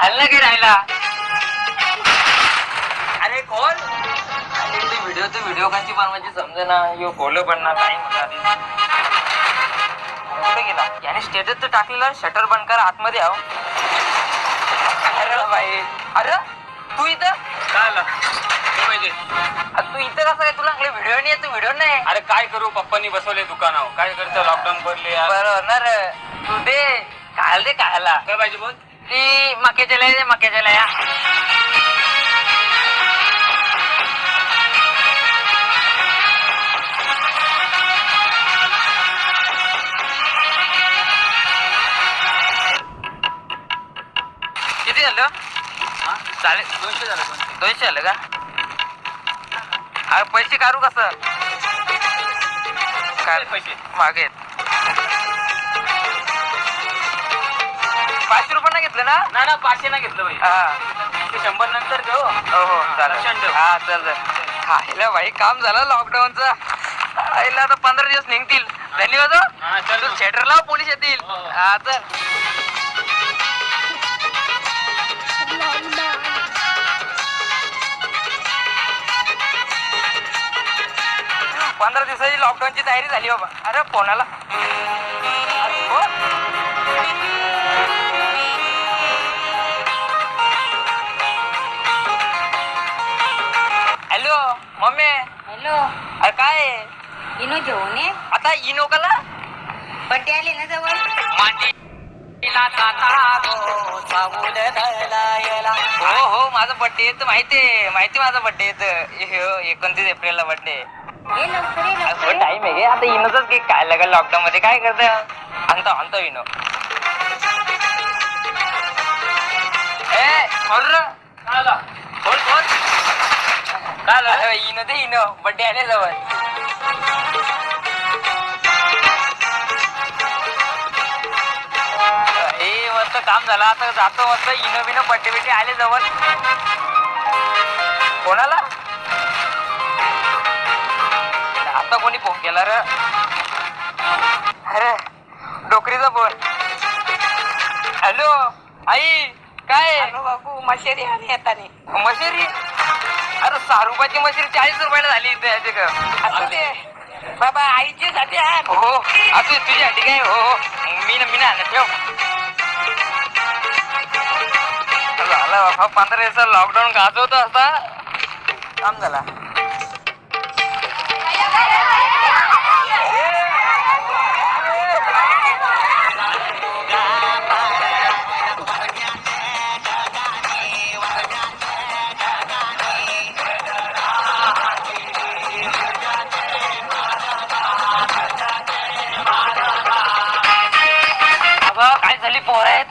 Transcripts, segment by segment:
हल्ला की राहिला. अरे कोण व्हिडिओ कशी बनवायची समजे ना. यो बोल पण ना टाइम होता. कुठे गेला याने? स्टेटस तर टाकलेलं शटर बंद कर आतमध्ये आहो. अरे भाई, अरे तू इथं काय आला पाहिजे? तू इथं कसं काय? तुला व्हिडिओ नाही येतो? व्हिडिओ नाही. अरे काय करू, पप्पांनी बसवले दुकानावर. काय करतं, लॉकडाऊन पडले. बरोबर ना रे. तू दे खायला, दे खायला. काय पाहिजे बोल? ती मक्याच्या लया, मक्याच्या लया. किती झालं? चालेल. 200 झालं. 200 झालं का? अरे पैसे काढू कसं? काय पैसे मागे 500 रुपये नाही घेतलं ना? ना 500 नाही घेतलं भाई. हा ते 100 नंतर देऊ. हो चालेल. हा चल खायला भाई काम झालं लॉकडाऊनचं. आईला आता 15 दिवस निघतील. धन्यवाद. हा चल. तू थिएटर लाव, पोलीस येतील. हा चल. 15 दिवसाची लॉकडाऊनची तयारी झाली बाबा. अरे फोनाला हॅलो मम्मी. हॅलो, अरे काय इनो जेवण आहे. आता इनो कला बड्डे आले ना जवळ. हो हो माझा बर्थडे येत माहितीये माझा बर्थडे येत 29 एप्रिलला बर्थडे. ये लवकर ये, लवकर ये. टाइम आहे गे. आता इनोच केक काय लागेल लॉकडाऊन मध्ये. काय करत आणतो इनो. काय झालं? इनो दे इनो. बर्थडे आले जवळ. हे मस्त काम झालं. आता जातो मस्त. इनो बिनो बर्थडे आले जवळ. कोणाला आता कोणी फोन केला रे? अरे डोकरीचा फोन. हॅलो आई. काय बाबू मशेरी आणि येतानी मशिरी? अरे 6 रुपयाची मशिरी 40 रुपयाला झाली इथे. असू दे बाबा, आईची साठी आण. हो असू तुझ्यासाठी काय. हो मी ना आणत ठेव. झालं बाबा 15 दिवसात लॉकडाऊन गाजवतो असता काम झाला. काय झाली पोर आहेत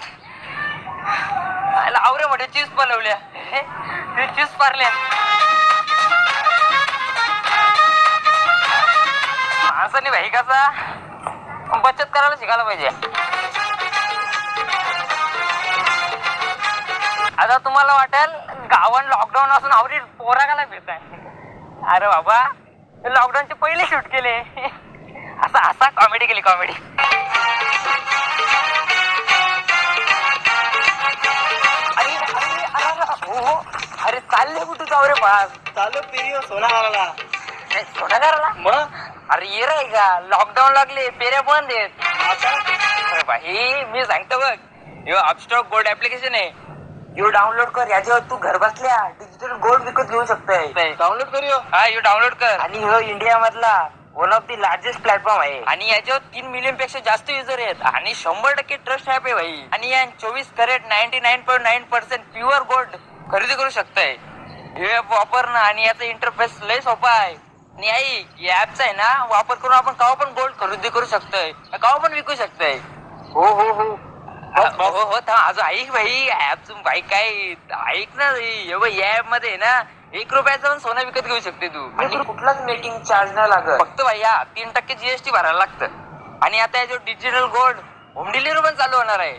आवरे मोठे चीज बनवल्या. चीज पारल्या. असं नाही भाई कसा बचत करायला शिकायला पाहिजे. आता तुम्हाला वाटेल गावात लॉकडाऊन असून आवरी पोरा काला फिरताय. अरे बाबा लॉकडाऊनचे पहिले शूट केले. असा कॉमेडी केली कॉमेडी. अरे चालले कुठे जाऊ रे पास? चालू पेरियो सोनाराला. सोनागाराला मग अरे ये रे का लॉकडाऊन लागले पेऱ्या बंद आहेत. अरे भाई मी सांगतो बघ. यो अपस्टॉक गोल्ड ऍप्लिकेशन आहे. यो डाउनलोड कर. याच्यावर तू घर बसल्या डिजिटल गोल्ड विकत घेऊ शकतोय. डाउनलोड करूया. हा यो डाउनलोड कर. आणि ह्यो इंडिया मधला one of the largest platform आहे. आणि याच्यावर 3 मिलियन पेक्षा जास्त युजर आहेत. आणि 100% ट्रस्ट ऍप आहे भाई. आणि या 24 कॅरेट 99.9% प्युअर गोल्ड खरेदी करू शकताय. हे ऍप वापर ना. आणि याचा इंटरफेस लय सोपा आहे. आणि आई या ऍपचा आहे ना वापर करून आपण केव्हा पण गोल्ड खरेदी करू शकतोय, केव्हा पण विकू शकतोय. हो हो हो हो अजून ऐक भाई. ऍप भाई काय ऐक ना. या ऍप मध्ये ना 1 रुपयाचं पण सोनं विकत घेऊ शकते तू. आणि कुठलाच मेकिंग चार्ज नाही लागत. फक्त भाई 3% GST भरायला लागतं. आणि आता याच्यावर डिजिटल गोल्ड होम डिलिव्हरी पण चालू होणार आहे.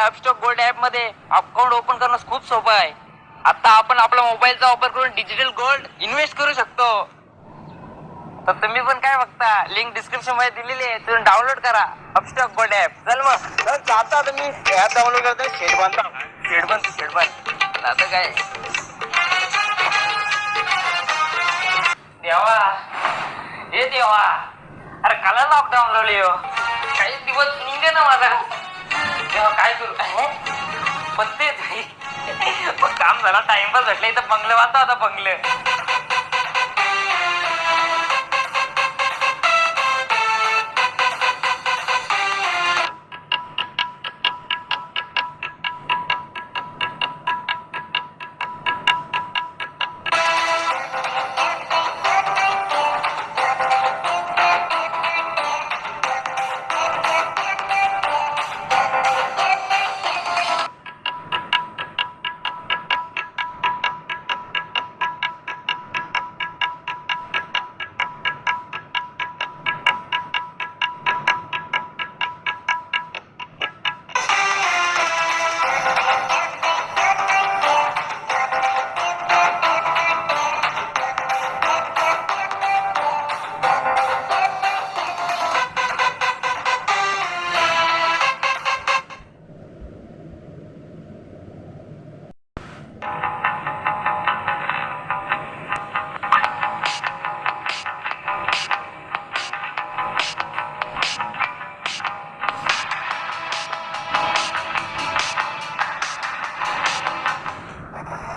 अपस्टॉक गोल्ड ऍप मध्ये अकाउंट ओपन करणं खूप सोपं आहे. आता आपण आपला मोबाईलचा वापर करून डिजिटल गोल्ड इन्व्हेस्ट करू शकतो. तर तुम्ही पण काय बघता, लिंक डिस्क्रिप्शन मध्ये दिलेली आहे, तुम्ही डाउनलोड करा अपस्टॉक गोल्ड ऍप. चल मग आता मी ऍप डाउनलोड करते. शेट बांधता शेड बन आता काय देवा हे देवा अरे काला लॉकडाऊन लावले हो काही दिवस निघे ना माझा तेव्हा काय करू पण तेच पण काम झाला टाइमपास भेटला इथं बंगलं वाचता आता बंगलं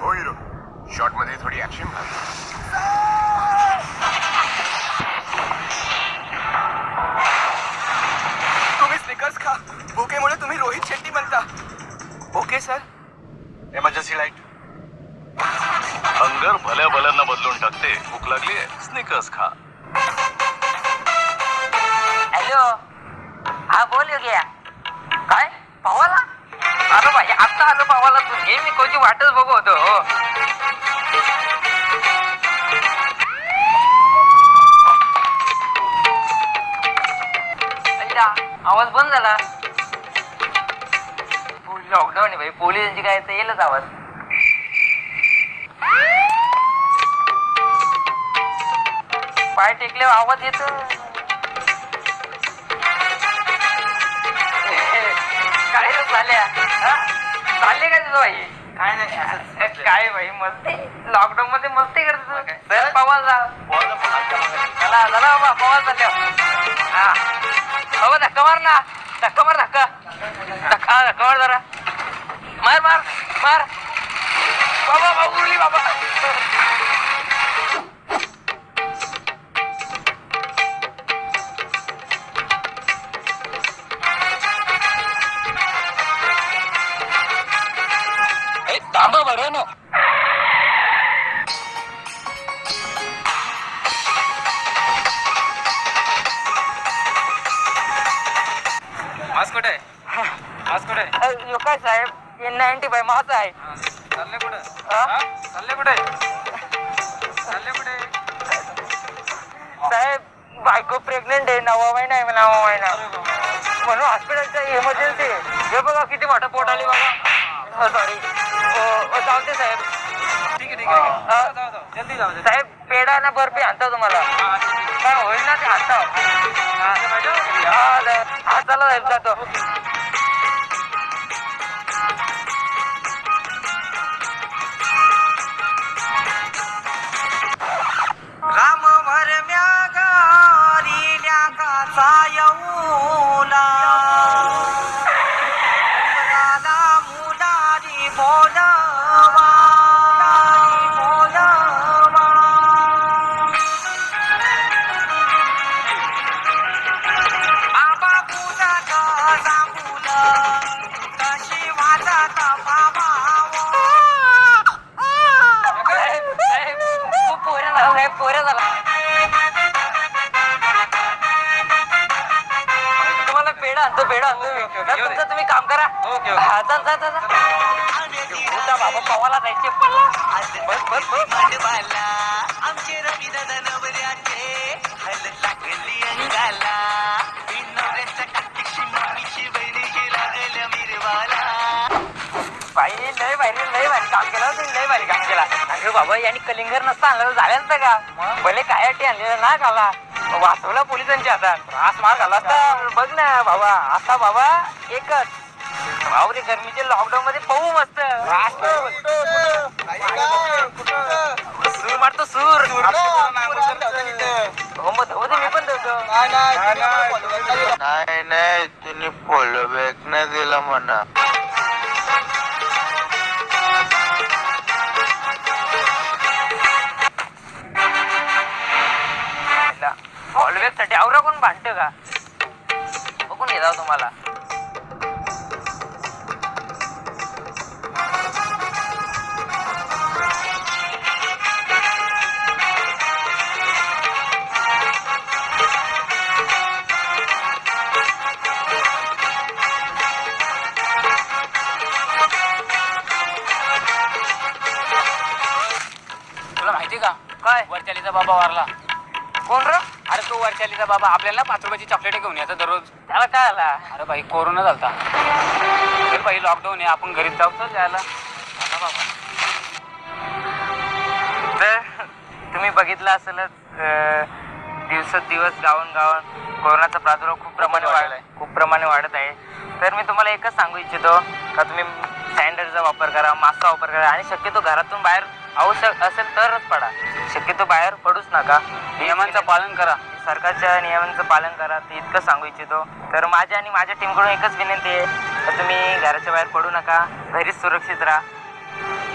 हो हिरो शॉर्ट मध्ये थोडी ऍक्शन घाल तुम्ही स्निकर्स खा भुकेमुळे तुम्ही रोहित शेट्टी बनता okay sir emergency light hunger भल्या भल्यांना बदलून टाकते भूक लागली स्निकर्स खा हॅलो हा बोल योग्या काय भावाला आलो भाई आता आलो भावाला तू घे मी कोणची वाटच बघू होतो हो आवाज बंद झाला लॉकडाऊन आहे भाई पोलिसांची काय तर येईलच आवाज पाय टेकल्यावर आवाज येतो काय रे झाल्या चालले काय तुझं भाई काय नाही काय भाई मस्ती लॉकडाऊन मध्ये मस्ती करतो सर पवाल जा चला झाला बाबा पवाल चालल्या हा हो धक्का मार ना धक्का मार धक्का धक्का धक्का मार जरा मार मार मार बाबा बाबा उरली बाबा थांबा बरं ना आज कुठे आहे आज कुठे आहे यो काय साहेब N95 माझा आहे चालले कुठे हा? चालले कुठे चालले कुठे साहेब बायको प्रेग्नेंट आहे 9वा महिना आहे 9वा महिना म्हणून हॉस्पिटलचा इमर्जन्सी हे बघा किती मोठा पोट आली बघा सॉरी जाऊ दे साहेब ठीक आहे ठीक आहे जाऊ जाऊ जल्दी जाऊ साहेब पेढा ना बर्फी आणता तुम्हाला काय होईल ना ते आणता हा चला साहेब जातो राम भरम्या गारील्या काचा येऊला मुलाला मुलारी बोलवा बाबा पूजा गाजा मुलं कशी वाजत बाबा साहेब खूप पोऱ्या झाला साहेब पोऱ्या झाला तुम्हाला पेढा आणतो तुमचं तुम्ही काम करा हा चल चल चल उठा बाबा पवाला जायचे बस बस बस आमचे रवी दादा नवऱ्याचे हल लागली अंगाला नवऱ्याच्या काकीची मम्मीची बहिणीची लागल्या मिरवाला बाई लय भारी काम केलं तुम्ही लय भारी काम केला अरे बाबा यांनी कलिंगर नसता आणलं झालं नसतं का भले काय अटी आणलेलं ना खाला वाचवला पोलिसांच्या हातात त्रास मार घाला असता बघ ना बाबा आता बाबा एकच भावरे गरमीच्या लॉकडाऊन मध्ये पाहू मस्त सूर मारतो सूर हो मग धावू दे मी पण धावतो नाही तुम्ही फॉलो बॅक नाही दिला म्हणा फॉलोबॅक साठी आवरा कोण भांडत का बघून येतो तुम्हाला तुला माहिती का काय वरचालीचा बाबा वारला कोण र अरे तो वरचालीचा बाबा आपल्याला 5 रुपयाची चॉकलेट घेऊन यायचा दररोज त्याला काय आला अरे भाई कोरोना झालता ते भाई लॉकडाऊन आहे आपण घरीच जाऊ त्याला तर तुम्ही बघितलं असेलच दिवसेंदिवस गावान कोरोनाचा प्रादुर्भाव खूप प्रमाणे वाढत आहे तर मी तुम्हाला एकच सांगू इच्छितो का तुम्ही सॅनिटायझरचा वापर करा मास्कचा वापर करा आणि शक्यतो घरातून बाहेर आवश्यक असेल तरच पडा शक्यतो बाहेर पडूच नका नियमांचं पालन करा सरकारच्या नियमांचं पालन करा ते इतकं सांगू इच्छितो तर माझ्या आणि माझ्या टीमकडून एकच विनंती आहे तर तुम्ही घराच्या बाहेर पडू नका घरीच सुरक्षित राहा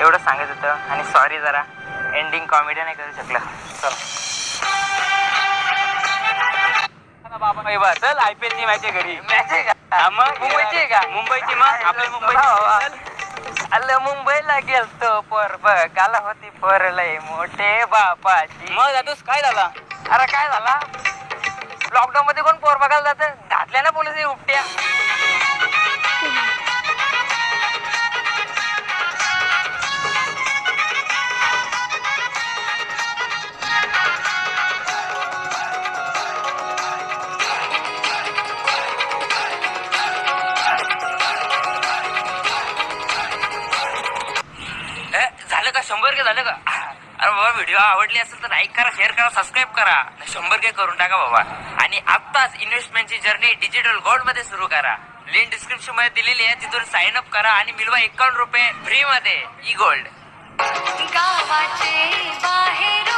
एवढं सांगत होतं आणि सॉरी जरा एंडिंग कॉमेडी नाही करू शकलं चल बाबा भाई बा चल IPL ची मॅच आहे घरी मॅच आहे का मग मुंबईची आहे का मुंबईची मग आपल्या मुंबईची अल्ल मुंबईला गेलतो पर बघायला होती पर लय मोठे बापाची मग जातोस काय झाला अरे काय झाला लॉकडाऊन मध्ये कोण पोर बघायला जात घातल्या ना पोलीस उपट्या झालं का 100 के झालं का अरे बाबा व्हिडिओ आवडली असेल तर लाईक करा शेअर करा सबस्क्राईब करा 100 के करून टाका बाबा आणि आत्ताच इन्व्हेस्टमेंटची जर्नी डिजिटल गोल्ड मध्ये सुरू करा लिंक डिस्क्रिप्शन मध्ये दिलेली आहे तिथून साइन अप करा आणि मिळवा 51 रुपये फ्री मध्ये ई गोल्ड गावाचे बाहेर